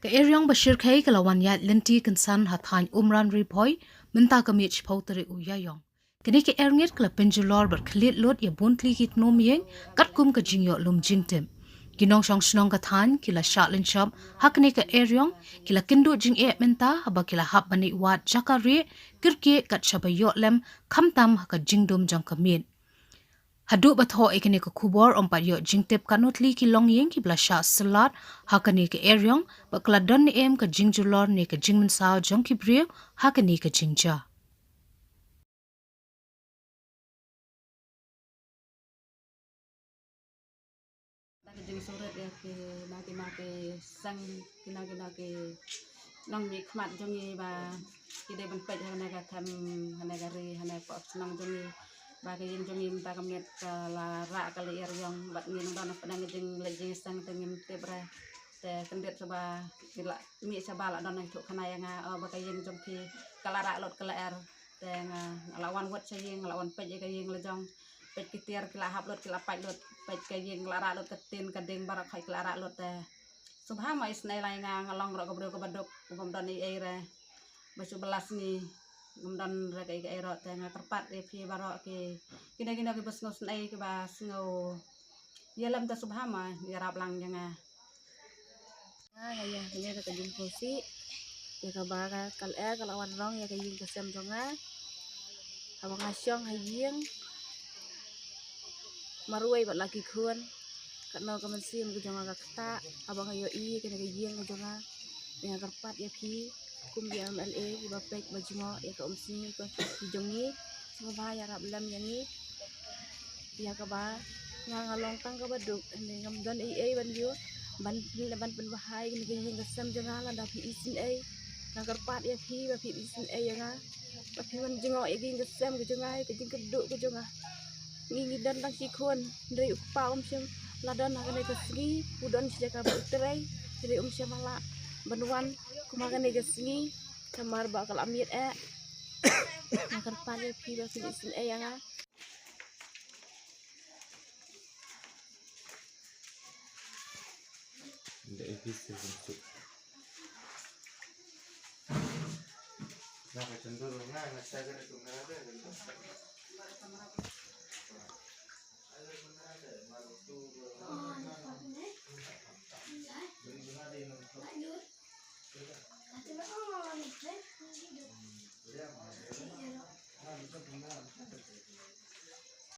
Ka eryong bashir khay kalawan yat lenti kansan hathan umran ripoy menta kamich pauteri uyayong. Kini ke erngit kala penjulor ber klit lot ya buntli kit nom yeng kat kum ka jingyo lum jingtem. Ginong shong snong kathan kila shatlin shop hakni ka eryong kila kindu jing e menta haba kila hap bani wat jakari kirke kat shabayo lem kamtam haka jingdom jang kamin. Hadu batho ekene ko kubor ompat yo jingtep kanutli ki long yeng ki blasha salat hakani ke eryong bakla don ni em ka jingjulor ne ka jingmin sao jong ki brio hakani ka jingja. Jeng surat ya ke naki sang naki nong mi khmat jongi ba kide ban pej hana tham hana ri hana pok nong jongi ba ke yin jongi ta kamet la ra ka le yong bat ngin don padang jeng le jeng sang tengim te bra te kendet coba kila mi coba la don thuk khana yang ba ke yin jong ki kala ra lot kala er te lawan wat saying lawan pej ke yin le jong pej kitiar kila hap lot kila paj lot pej ke yin lara lot ketin kadeng barak khai kila ra lot subha ma isnai lai ngalong ro ko badok gum don i era basu belas ni gum don ra ke ero te terpat e pi barok ke kina ke bus ngos nai ke bas ngau yelam ta subha ma ya rap lang janga ya kini ke jing kosi ya ka ba kal kalawan rong ya ke yin kesem jonga abang asyong hayeng maruai bat lagi kun karena kaman sim ke jonga kata abang ayo I kena ke yeng ke jonga dengan terpat ya pi kum dia MLA di bapek bajingo ya ke sini ke jongi semua ya rap lam yang ni ya ke ba ngalong tang ke baduk dengan don ban dio ban bahai kena ke yeng ke sem jonga la dapi isin dengan terpat ya pi bapi isin yang bapi ban jingo ya ke sem ke jonga ke jing keduk ke jonga ngi dan tang si kon dari upam sem ladan hakane ke sini udon sejak utrai dari sem mala banwan kumakan ke sini kamar bakal amit nakar pale pi ba sin yang Hindi ibig Nakacanduro nga, nagsaga na ito nga.